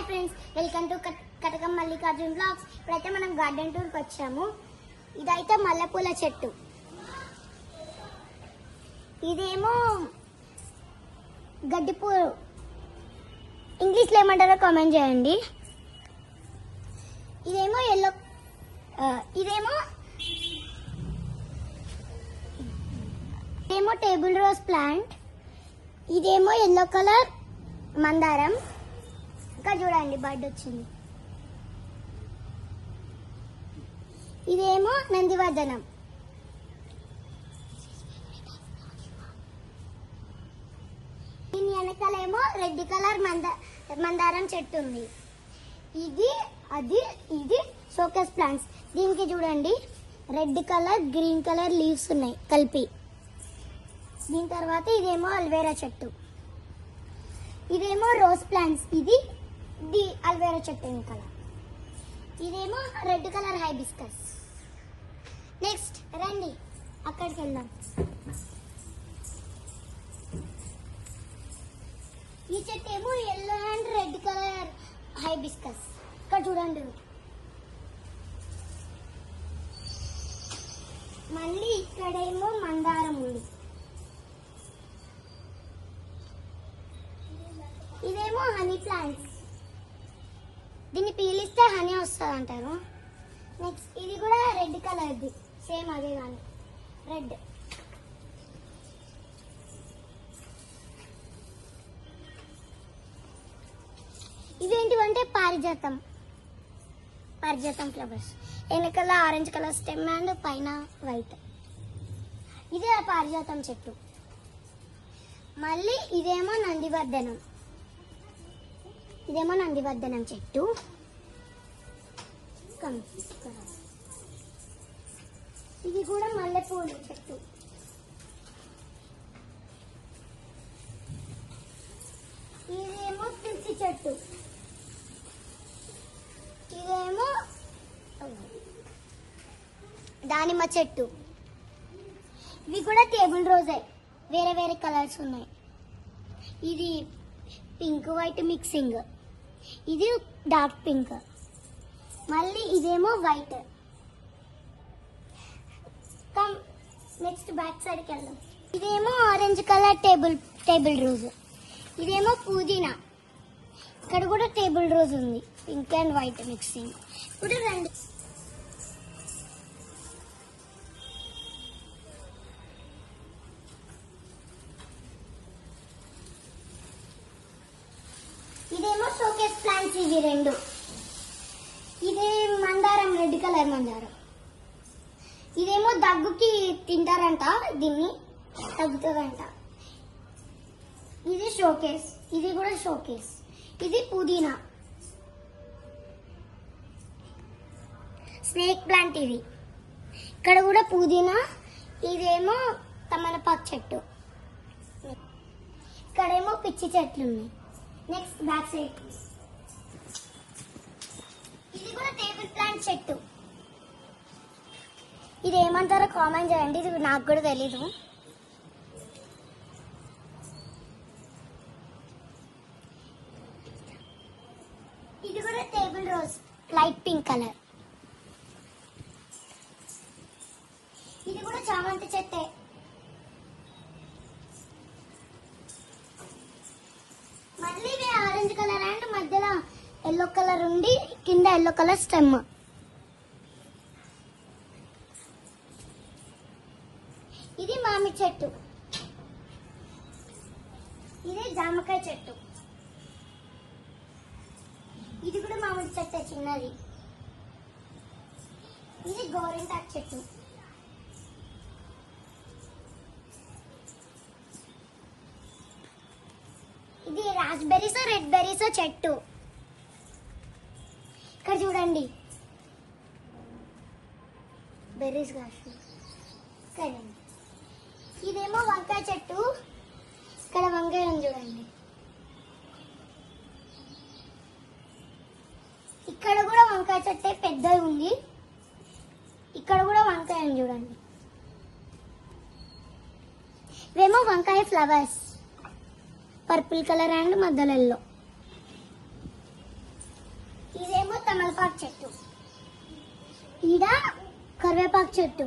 Hi friends, welcome to Katakam Mallikarjun blogs. ఇప్పుడైతే మనం garden టూర్కి వచ్చాము. ఇదైతే మల్లెపూల చెట్టు. ఇదేమో గడ్డిపూ, ఇంగ్లీష్లో ఏమంటారో కామెంట్ చేయండి. ఇదేమో ఎల్లో, ఇదేమో టేబుల్ రోజ్ ప్లాంట్. ఇదేమో ఎల్లో కలర్ మందారం. ఇంకా చూడండి బర్డ్ వచ్చింది. ఇదేమో నందివర్ధనం. దీని వెనకాలేమో రెడ్ కలర్ మందారం చెట్టు ఉంది. ఇది షోకేస్ ప్లాంట్స్. దీనికి చూడండి red colour green colour leaves ఉన్నాయి కలిపి. దీని తర్వాత ఇదేమో అల్వేరా చెట్టు. ఇదేమో రోజ్ ప్లాంట్స్. ఇది అల్వేరా చెట్టు వెనకాల. ఇదేమో రెడ్ కలర్ హైబిస్కస్. నెక్స్ట్ రండి అక్కడికి వెళ్దాం. ఈ చెట్టు ఏమో yellow and red colour hibiscus. ఇక్కడ చూడండి. మళ్ళీ ఇక్కడేమో మందారం ఉంది. ఇదేమో హనీ ప్లాంట్స్. దీన్ని పీలిస్తే హనీ వస్తుంది అంటారు. నెక్స్ట్ ఇది కూడా రెడ్ కలర్ది, సేమ్ అదే కానీ రెడ్. ఇవేంటివంటే పారిజాతం ఫ్లవర్స్. వెనకాల ఆరెంజ్ కలర్ స్టెమ్ అండ్ పైన వైట్. ఇదే పారిజాతం చెట్టు. మళ్ళీ ఇదేమో నందివర్ధనం చెట్టు. ఇది కూడా మల్లెపూలు చెట్టు. ఇదేమో తులసి చెట్టు. ఇదేమో దానిమ్మ చెట్టు. ఇవి కూడా టేబుల్ రోజే, వేరే వేరే కలర్స్ ఉన్నాయి. ఇది పింక్ వైట్ మిక్సింగ్. ఇది డార్క్ పింక్. మళ్ళీ ఇదేమో వైట్. నెక్స్ట్ బ్యాక్ సైడ్కి వెళ్దాం. ఇదేమో ఆరెంజ్ కలర్ టేబుల్ రోజ్. ఇదేమో పుదీనా. ఇక్కడ కూడా టేబుల్ రోజ్ ఉంది, పింక్ అండ్ వైట్ మిక్సింగ్. ఇప్పుడు రండి. ఇదేమో షోకేస్ ప్లాంట్స్. ఇవి రెండు. ఇది మందారం, రెడ్ కలర్ మందారం. ఇదేమో దగ్గుకి తింటారంట, దీన్ని తగ్గుతుందంట. ఇది షోకేస్. ఇది కూడా షోకేస్. ఇది పుదీనా. స్నేక్ ప్లాంట్ ఇది. ఇక్కడ కూడా పుదీనా. ఇదేమో తమలపాకు చెట్టు. ఇక్కడేమో పిచ్చి చెట్లు ఉన్నాయి. Next back side. ఇది కూడా టేబుల్ ప్లాంట్ చెట్టు. ఇది ఏమంటారో కామెంట్ చేయండి, ఇది నాకు కూడా తెలీదు. ఇది కూడా table rose, light pink colour. ఇది కూడా చామంతి చెట్టే. మళ్ళీ ఇవి ఆరెంజ్ కలర్ అండ్ మధ్యలో ఎల్లో కలర్ ఉండి కింద ఎల్లో కలర్ స్టెమ్. ఇది మామిడి చెట్టు. ఇది జామకాయ చెట్టు. ఇది కూడా మామిడి చెట్టు చిన్నది. ఇది గోరింటాకు చెట్టు. ఇది రాస్బెర్రీస్ రెడ్ బెర్రీస్ చెట్టు. ఇక్కడ చూడండి బెర్రీస్ కాదు. ఇదేమో వంకాయ చెట్టు. ఇక్కడ వంకాయ ఉంది చూడండి. ఇక్కడ కూడా వంకాయ చెట్టే పెద్దది ఉంది. ఇక్కడ కూడా వంకాయ ఉంది చూడండి. ఇవేమో వంకాయ ఫ్లవర్స్. పర్పుల్ కలర్ అండ్ మధ్యలో ఎల్లో. తమలపాకు చెట్టు, ఈడ కరివేపాకు చెట్టు.